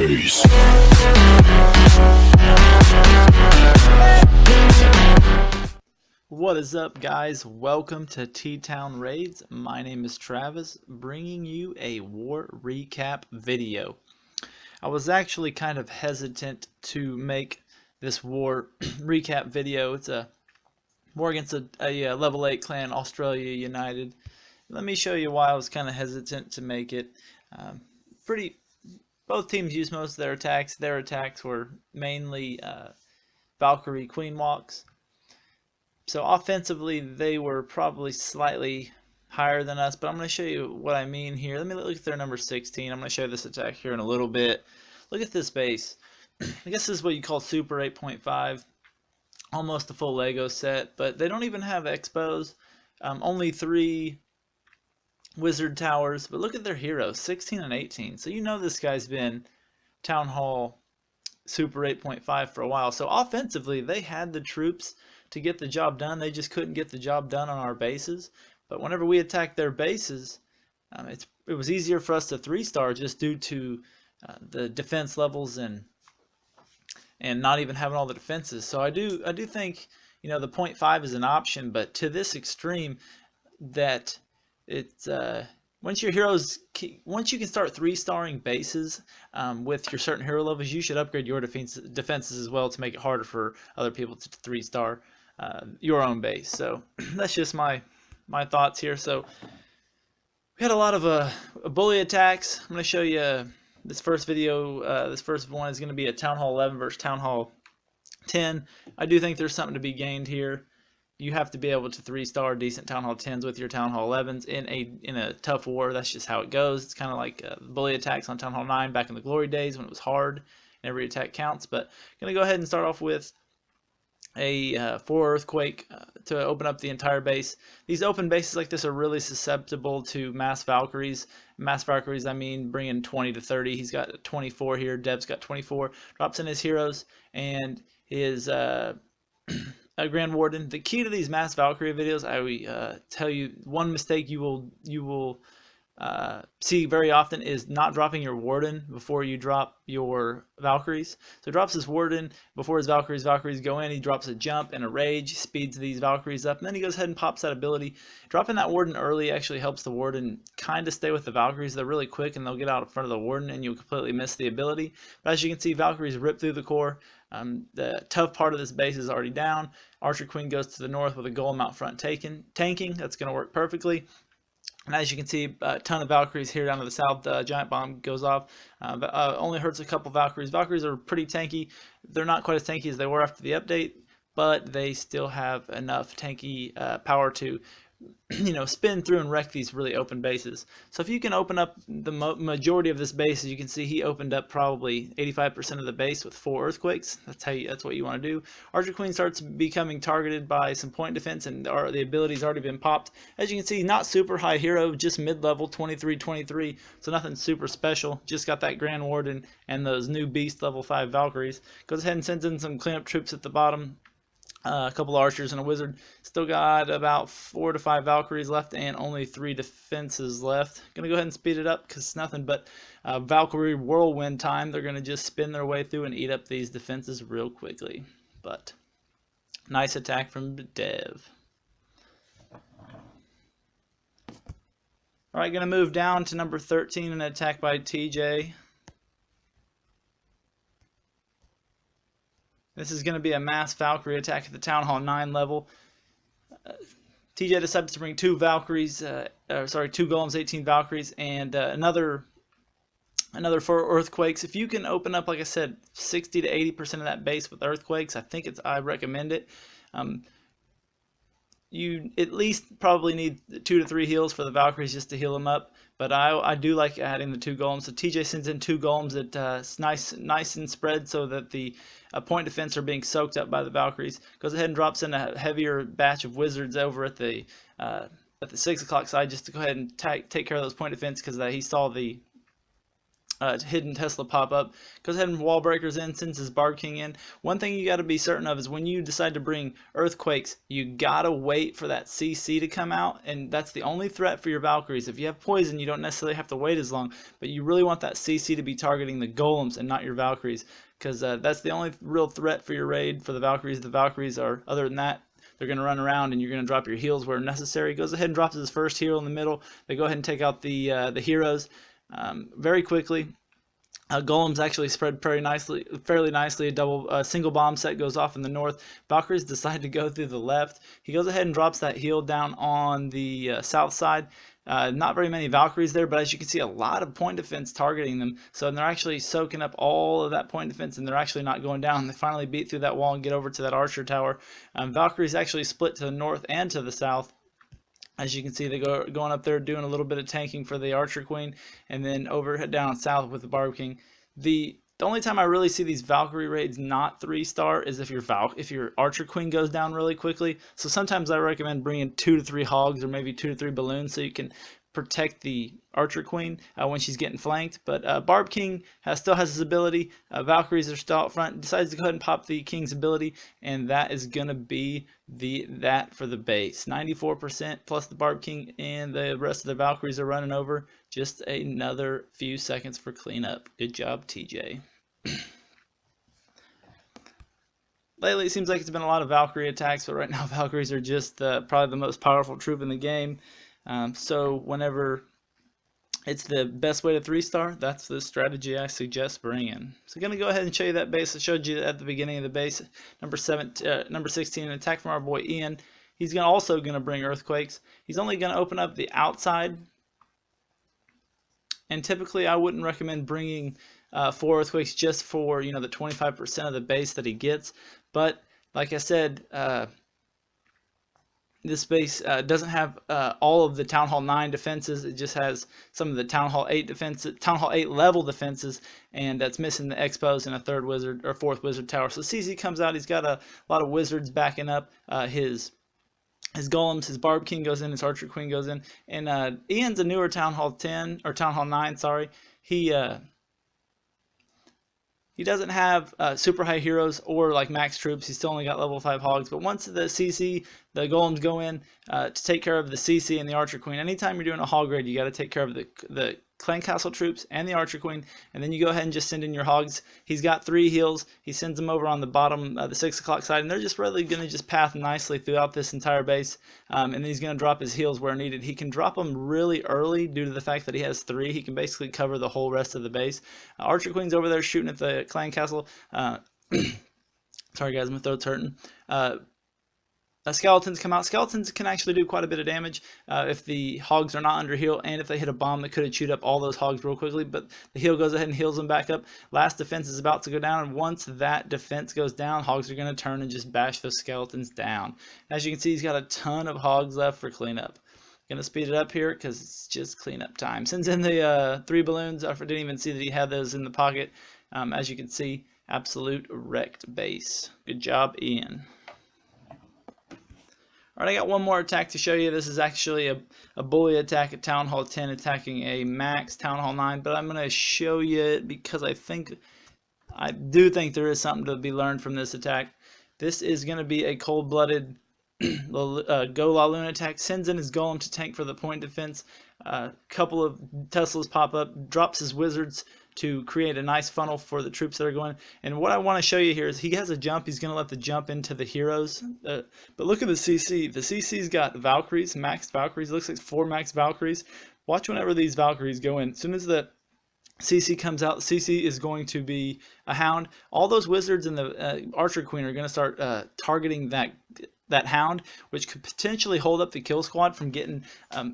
face. What is up, guys? Welcome to T-Town Raids. My name is Travis, bringing you a war recap video. I was actually kind of hesitant to make this war recap video. It's a war against a level 8 clan, Australia Utd. Let me show you why I was kind of hesitant to make it. Both teams used most of their attacks. Their attacks were mainly Valkyrie Queen walks. So offensively, they were probably slightly higher than us, but I'm going to show you what I mean here. Let me look at their number 16. I'm going to show you this attack here in a little bit. Look at this base. I guess this is what you call Super 8.5. Almost a full Lego set, but they don't even have expos. Only 3 wizard towers, but look at their heroes, 16 and 18. So you know this guy's been Town Hall Super 8.5 for a while. So offensively, they had the troops to get the job done. They just couldn't get the job done on our bases. But whenever we attacked their bases, it was easier for us to 3-star just due to the defense levels and not even having all the defenses. So I do think, you know, the 0.5 is an option, but to this extreme, that it's once you can start 3-starring bases with your certain hero levels, you should upgrade your defenses as well to make it harder for other people to 3-star your own base. So that's just my thoughts here. So we had a lot of bully attacks. I'm going to show you this first video. This first one is going to be a Town Hall 11 versus Town Hall 10. I do think there's something to be gained here. You have to be able to 3-star decent Town Hall 10s with your Town Hall 11s in a tough war. That's just how it goes. It's kind of like bully attacks on Town Hall 9 back in the glory days when it was hard and every attack counts. But I'm going to go ahead and start off with a 4 earthquake to open up the entire base. These open bases like this are really susceptible to mass Valkyries. Mass Valkyries, I mean bringing 20 to 30. He's got 24 here. Dev's got 24. Drops in his heroes and his Grand Warden. The key to these mass Valkyrie videos, I tell you, one mistake you will see very often is not dropping your Warden before you drop your Valkyries. So he drops his Warden before his Valkyries. Valkyries go in, he drops a jump and a rage, speeds these Valkyries up, and then he goes ahead and pops that ability. Dropping that Warden early actually helps the Warden kind of stay with the Valkyries. They're really quick and they'll get out in front of the Warden and you'll completely miss the ability. But as you can see, Valkyries rip through the core. The tough part of this base is already down. Archer Queen goes to the north with a Golem out front tanking. That's going to work perfectly. And as you can see, a ton of Valkyries here down to the south. Giant Bomb goes off. Only hurts a couple Valkyries. Valkyries are pretty tanky. They're not quite as tanky as they were after the update, but they still have enough tanky power to, you know, spin through and wreck these really open bases. So if you can open up the majority of this base, as you can see, he opened up probably 85% of the base with 4 earthquakes. That's what you want to do. Archer Queen starts becoming targeted by some point defense, and the ability's already been popped. As you can see, not super high hero, just mid-level, 23, so nothing super special. Just got that Grand Warden and those new beast level 5 Valkyries. Goes ahead and sends in some cleanup troops at the bottom. A couple archers and a wizard. Still got about 4 to 5 Valkyries left and only 3 defenses left. Gonna go ahead and speed it up because it's nothing but Valkyrie whirlwind time. They're gonna just spin their way through and eat up these defenses real quickly. But nice attack from Dev. Alright, gonna move down to number 13, an attack by TJ. This is going to be a mass Valkyrie attack at the Town Hall 9 level. TJ decided to bring 2 Valkyries, 2 Golems, 18 Valkyries, and another 4 Earthquakes. If you can open up, like I said, 60 to 80% of that base with Earthquakes, I recommend it. You at least probably need 2 to 3 heals for the Valkyries just to heal them up. But I do like adding the 2 Golems. So TJ sends in 2 Golems that nice and spread so that the point defense are being soaked up by the Valkyries. Goes ahead and drops in a heavier batch of Wizards over at the 6 o'clock side just to go ahead and take care of those point defense because he saw the hidden Tesla pop up. Goes ahead and wall breakers in, sends his Barb King in. One thing you got to be certain of is when you decide to bring earthquakes, you got to wait for that CC to come out, and that's the only threat for your Valkyries. If you have poison, you don't necessarily have to wait as long, but you really want that CC to be targeting the golems and not your Valkyries, because that's the only real threat for your raid for the Valkyries. The Valkyries are, other than that, they're going to run around and you're going to drop your heals where necessary. Goes ahead and drops his first hero in the middle. They go ahead and take out the heroes very quickly. Golems actually spread fairly nicely. A double single bomb set goes off in the north. Valkyries decide to go through the left. He goes ahead and drops that heal down on the south side. Not very many Valkyries there, but as you can see, a lot of point defense targeting them. So they're actually soaking up all of that point defense, and they're actually not going down. They finally beat through that wall and get over to that archer tower. Valkyries actually split to the north and to the south. As you can see, they going up there doing a little bit of tanking for the Archer Queen, and then over down south with the Barb King. The only time I really see these Valkyrie raids not 3-star is if your Archer Queen goes down really quickly. So sometimes I recommend bringing 2 to 3 hogs or maybe 2 to 3 balloons so you can protect the Archer Queen when she's getting flanked. But Barb King still has his ability. Valkyries are still out front. Decides to go ahead and pop the King's ability, and that is gonna be that for the base. 94% plus the Barb King, and the rest of the Valkyries are running over. Just another few seconds for cleanup. Good job, TJ. Lately, it seems like it's been a lot of Valkyrie attacks, but right now Valkyries are just probably the most powerful troop in the game. So whenever it's the best way to 3-star, that's the strategy I suggest bringing. So I'm going to go ahead and show you that base I showed you at the beginning of the base. Number 16, an attack from our boy Ian. He's also going to bring earthquakes. He's only going to open up the outside. And typically I wouldn't recommend bringing 4 earthquakes just for the 25% of the base that he gets. But like I said, this base doesn't have all of the Town Hall 9 defenses. It just has some of the Town Hall 8 defenses, Town Hall 8 level defenses, and that's missing the Expos and a 3rd wizard or 4th wizard tower. So CC comes out. He's got a lot of wizards backing up his golems. His Barb King goes in. His Archer Queen goes in. And Ian's a newer Town Hall 10 or Town Hall 9. Sorry, he doesn't have super high heroes or like max troops. He's still only got level 5 hogs. But once the CC, the golems go in to take care of the CC and the Archer Queen. Anytime you're doing a hog raid, you got to take care of the Clan Castle troops and the Archer Queen, and then you go ahead and just send in your hogs. He's got 3 heals. He sends them over on the bottom, the 6 o'clock side, and they're just really going to just path nicely throughout this entire base. And then he's going to drop his heals where needed. He can drop them really early due to the fact that he has 3. He can basically cover the whole rest of the base. Archer Queen's over there shooting at the Clan Castle. Sorry guys, my throat's hurting. Skeletons come out. Skeletons can actually do quite a bit of damage if the hogs are not under heal, and if they hit a bomb that could have chewed up all those hogs real quickly, but the heal goes ahead and heals them back up. Last defense is about to go down, and once that defense goes down, hogs are going to turn and just bash those skeletons down. As you can see, he's got a ton of hogs left for cleanup. Going to speed it up here because it's just cleanup time. Sends in the 3 balloons. I didn't even see that he had those in the pocket. As you can see, absolute wrecked base. Good job, Ian. Alright, I got one more attack to show you. This is actually a bully attack at Town Hall 10 attacking a max Town Hall 9, but I'm going to show you it because I do think there is something to be learned from this attack. This is going to be a cold-blooded Go La Luna attack. Sends in his golem to tank for the point defense. A couple of Teslas pop up, drops his wizards to create a nice funnel for the troops that are going. And what I want to show you here is he has a jump. He's going to let the jump into the heroes. But look at the CC. The CC's got Valkyries, maxed Valkyries. It looks like 4 maxed Valkyries. Watch whenever these Valkyries go in. As soon as the CC comes out, CC is going to be a hound. All those wizards and the Archer Queen are going to start targeting that hound, which could potentially hold up the kill squad from getting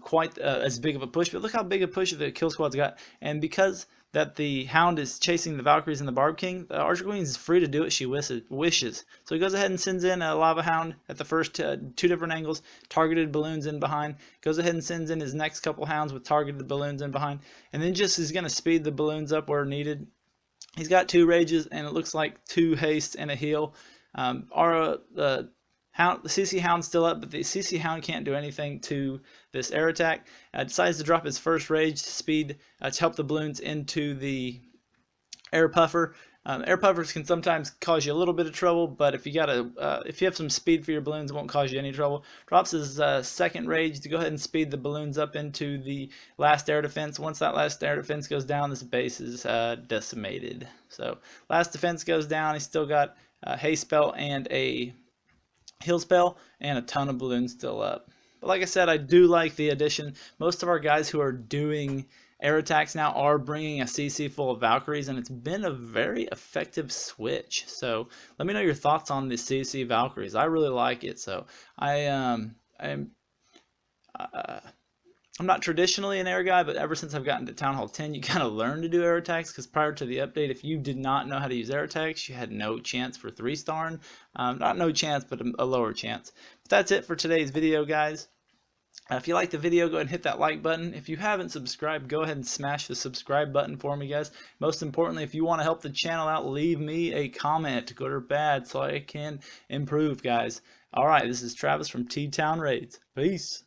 quite as big of a push. But look how big a push the kill squad's got. And because that the hound is chasing the Valkyries and the Barb King, the Archer Queen is free to do what she wishes. So he goes ahead and sends in a lava hound at the first 2 different angles, targeted balloons in behind. Goes ahead and sends in his next couple hounds with targeted balloons in behind, and then just is going to speed the balloons up where needed. He's got 2 rages, and it looks like 2 hastes and a heal. The CC Hound's still up, but the CC Hound can't do anything to this air attack. Decides to drop his first rage speed to help the balloons into the air puffer. Air puffers can sometimes cause you a little bit of trouble, but if you have some speed for your balloons, it won't cause you any trouble. Drops his second rage to go ahead and speed the balloons up into the last air defense. Once that last air defense goes down, this base is decimated. So last defense goes down. He's still got a haste spell and a heal spell and a ton of balloons still up. But like I said, I do like the addition. Most of our guys who are doing air attacks now are bringing a CC full of Valkyries, and it's been a very effective switch. So let me know your thoughts on the CC Valkyries. I really like it. So I'm not traditionally an air guy, but ever since I've gotten to Town Hall 10, you kind of learn to do air attacks, because prior to the update, if you did not know how to use air attacks, you had no chance for 3-starring. Not no chance, but a lower chance. But that's it for today's video, guys. If you like the video, go ahead and hit that like button. If you haven't subscribed, go ahead and smash the subscribe button for me, guys. Most importantly, if you want to help the channel out, leave me a comment, good or bad, so I can improve, guys. Alright, this is Travis from T-Town Raids. Peace.